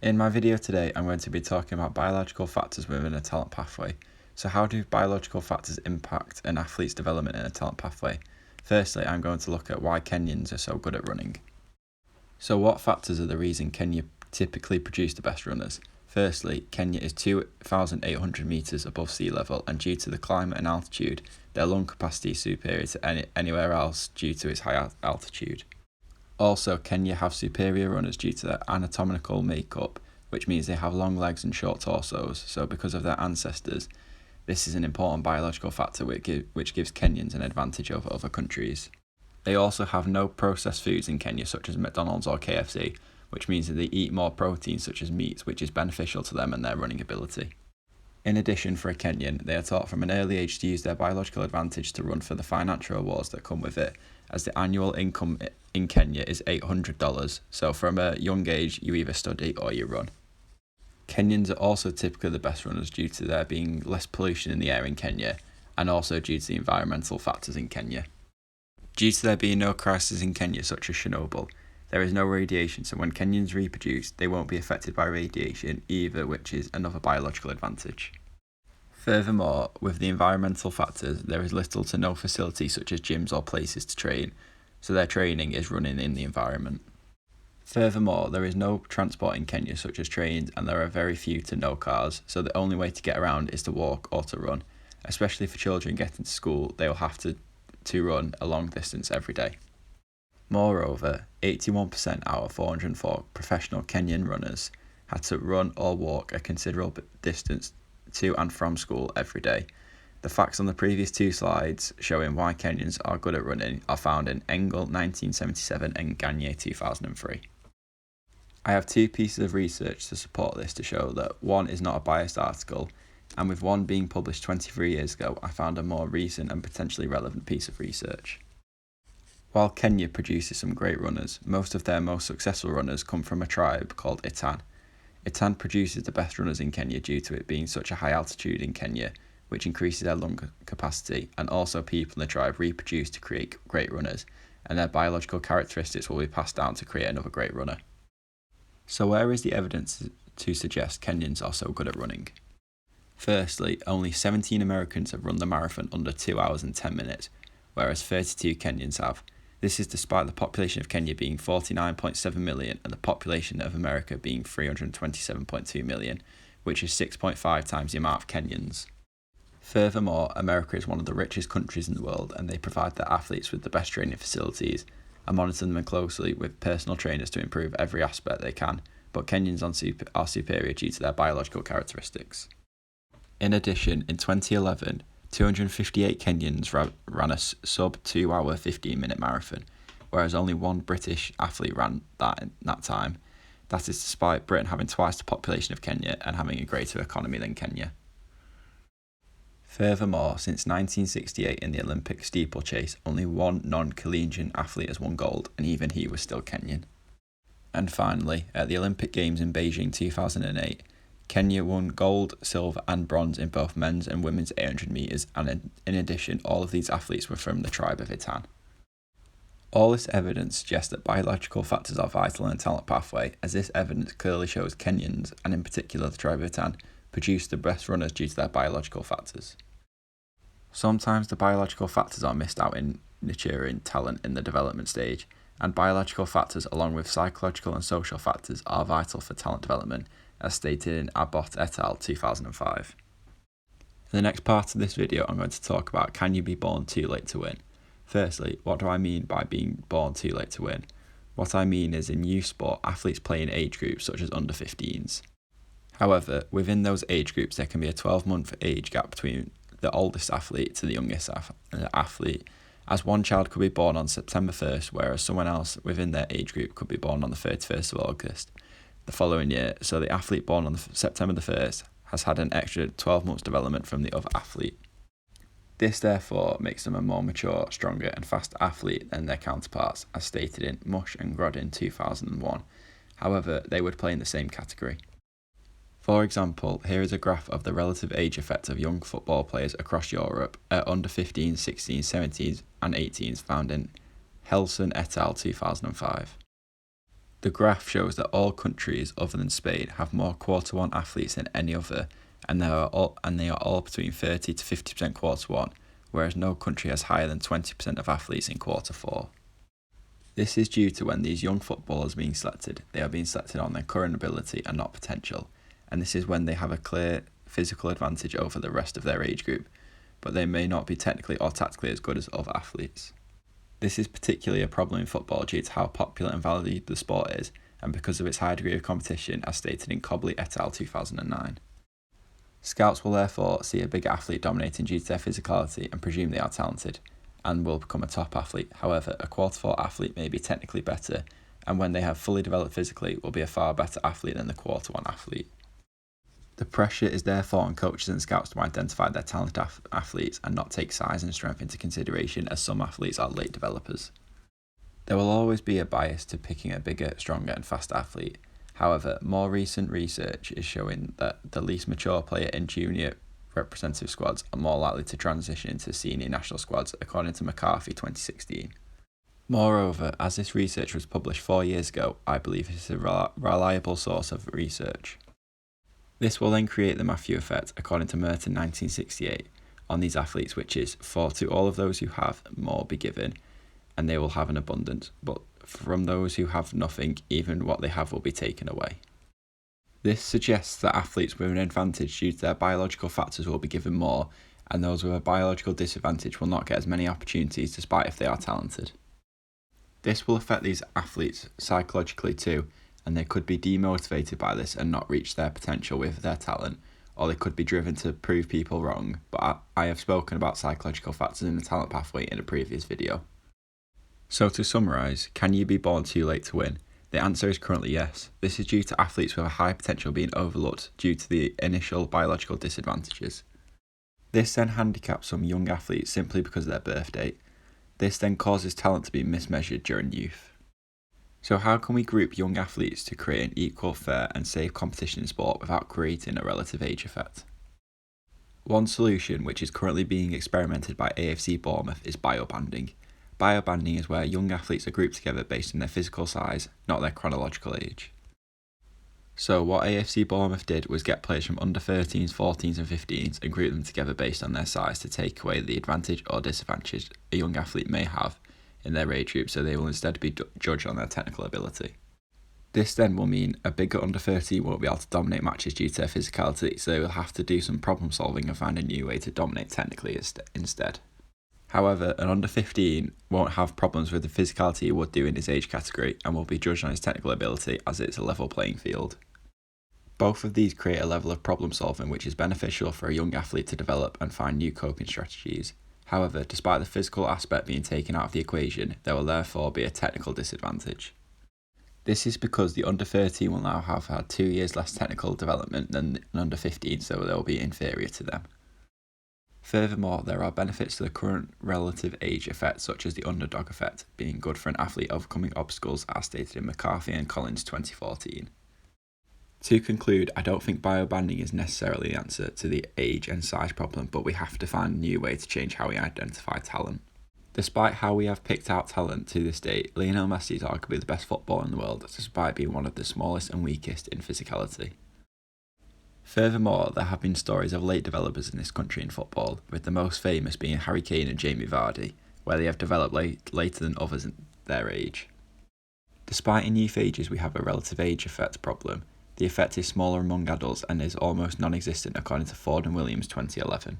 In my video today, I'm going to be talking about biological factors within a talent pathway. So how do biological factors impact an athlete's development in a talent pathway? Firstly, I'm going to look at why Kenyans are so good at running. So what factors are the reason Kenya typically produce the best runners? Firstly, Kenya is 2,800 metres above sea level, and due to the climate and altitude, their lung capacity is superior to anywhere else due to its high altitude. Also, Kenya have superior runners due to their anatomical makeup, which means they have long legs and short torsos. So because of their ancestors, this is an important biological factor which gives Kenyans an advantage over other countries. They also have no processed foods in Kenya, such as McDonald's or KFC, which means that they eat more protein, such as meat, which is beneficial to them and their running ability. In addition, for a Kenyan, they are taught from an early age to use their biological advantage to run for the financial rewards that come with it, as the annual income in Kenya is $800, so from a young age you either study or you run. Kenyans are also typically the best runners due to there being less pollution in the air in Kenya, and also due to the environmental factors in Kenya. Due to there being no crises in Kenya such as Chernobyl, there is no radiation, so when Kenyans reproduce, they won't be affected by radiation either, which is another biological advantage. Furthermore, with the environmental factors, there is little to no facility such as gyms or places to train, so their training is running in the environment. Furthermore, there is no transport in Kenya such as trains, and there are very few to no cars, so the only way to get around is to walk or to run. Especially for children getting to school, they will have to run a long distance every day. Moreover, 81% out of 404 professional Kenyan runners had to run or walk a considerable distance to and from school every day. The facts on the previous two slides showing why Kenyans are good at running are found in Engel 1977 and Gagne 2003. I have two pieces of research to support this to show that one is not a biased article, and with one being published 23 years ago, I found a more recent and potentially relevant piece of research. While Kenya produces some great runners, most of their most successful runners come from a tribe called Itan. Itan produces the best runners in Kenya due to it being such a high altitude in Kenya, which increases their lung capacity, and also people in the tribe reproduce to create great runners, and their biological characteristics will be passed down to create another great runner. So where is the evidence to suggest Kenyans are so good at running? Firstly, only 17 Americans have run the marathon under 2 hours and 10 minutes, whereas 32 Kenyans have. This is despite the population of Kenya being 49.7 million and the population of America being 327.2 million, which is 6.5 times the amount of Kenyans. Furthermore, America is one of the richest countries in the world, and they provide their athletes with the best training facilities and monitor them closely with personal trainers to improve every aspect they can, but Kenyans are superior due to their biological characteristics. In addition, in 2011, 258 Kenyans ran a sub 2 hour 15-minute marathon, whereas only one British athlete ran that in that time. That is despite Britain having twice the population of Kenya and having a greater economy than Kenya. Furthermore, since 1968 in the Olympic steeplechase, only one non-collegiate athlete has won gold, and even he was still Kenyan. And finally, at the Olympic Games in Beijing 2008, Kenya won gold, silver and bronze in both men's and women's 800 metres, and in addition, all of these athletes were from the tribe of Itan. All this evidence suggests that biological factors are vital in a talent pathway, as this evidence clearly shows Kenyans, and in particular the tribe of Itan, produce the best runners due to their biological factors. Sometimes the biological factors are missed out in nurturing talent in the development stage, and biological factors along with psychological and social factors are vital for talent development, as stated in Abbott et al. 2005. In the next part of this video, I'm going to talk about can you be born too late to win? Firstly, what do I mean by being born too late to win? What I mean is in youth sport, athletes play in age groups such as under 15s. However, within those age groups, there can be a 12-month age gap between the oldest athlete to the youngest athlete, as one child could be born on September 1st, whereas someone else within their age group could be born on the 31st of August the following year, so the athlete born on September the 1st has had an extra 12 months development from the other athlete. This therefore makes them a more mature, stronger and faster athlete than their counterparts, as stated in Mush and Grodin 2001. However, they would play in the same category. For example, here is a graph of the relative age effect of young football players across Europe at under 15s, 16s, 17s and 18s found in Helson et al. 2005. The graph shows that all countries other than Spain have more quarter one athletes than any other, and they are all between 30 to 50% quarter one, whereas no country has higher than 20% of athletes in quarter four. This is due to when these young footballers are being selected, they are being selected on their current ability and not potential, and this is when they have a clear physical advantage over the rest of their age group, but they may not be technically or tactically as good as other athletes. This is particularly a problem in football due to how popular and valued the sport is, and because of its high degree of competition, as stated in Cobley et al. 2009. Scouts will therefore see a big athlete dominating due to their physicality and presume they are talented, and will become a top athlete. However, a quarter four athlete may be technically better, and when they have fully developed physically, will be a far better athlete than the quarter one athlete. The pressure is therefore on coaches and scouts to identify their talented athletes and not take size and strength into consideration, as some athletes are late developers. There will always be a bias to picking a bigger, stronger and faster athlete. However, more recent research is showing that the least mature player in junior representative squads are more likely to transition into senior national squads, according to McCarthy 2016. Moreover, as this research was published 4 years ago, I believe it is a reliable source of research. This will then create the Matthew effect, according to Merton 1968, on these athletes, which is, for to all of those who have, more be given, and they will have an abundance, but from those who have nothing, even what they have will be taken away. This suggests that athletes with an advantage due to their biological factors will be given more, and those with a biological disadvantage will not get as many opportunities despite if they are talented. This will affect these athletes psychologically too, and they could be demotivated by this and not reach their potential with their talent, or they could be driven to prove people wrong, but I have spoken about psychological factors in the talent pathway in a previous video. So to summarise, can you be born too late to win? The answer is currently yes. This is due to athletes with a high potential being overlooked due to the initial biological disadvantages. This then handicaps some young athletes simply because of their birth date. This then causes talent to be mismeasured during youth. So how can we group young athletes to create an equal, fair and safe competition in sport without creating a relative age effect? One solution, which is currently being experimented by AFC Bournemouth, is biobanding. Biobanding is where young athletes are grouped together based on their physical size, not their chronological age. So what AFC Bournemouth did was get players from under 13s, 14s and 15s and group them together based on their size to take away the advantage or disadvantage a young athlete may have in their age group, so they will instead be judged on their technical ability. This then will mean a bigger under 13 won't be able to dominate matches due to their physicality, so they will have to do some problem solving and find a new way to dominate technically instead. However, an under 15 won't have problems with the physicality he would do in his age category and will be judged on his technical ability, as it's a level playing field. Both of these create a level of problem solving which is beneficial for a young athlete to develop and find new coping strategies. However, despite the physical aspect being taken out of the equation, there will therefore be a technical disadvantage. This is because the under 13 will now have had 2 years less technical development than an under 15, so they will be inferior to them. Furthermore, there are benefits to the current relative age effect, such as the underdog effect, being good for an athlete overcoming obstacles, as stated in McCarthy and Collins 2014. To conclude, I don't think biobanding is necessarily the answer to the age and size problem, but we have to find a new way to change how we identify talent. Despite how we have picked out talent to this day, Lionel Messi is arguably the best footballer in the world, despite being one of the smallest and weakest in physicality. Furthermore, there have been stories of late developers in this country in football, with the most famous being Harry Kane and Jamie Vardy, where they have developed later than others in their age. Despite in youth ages we have a relative age effect problem, the effect is smaller among adults and is almost non-existent according to Ford and Williams 2011.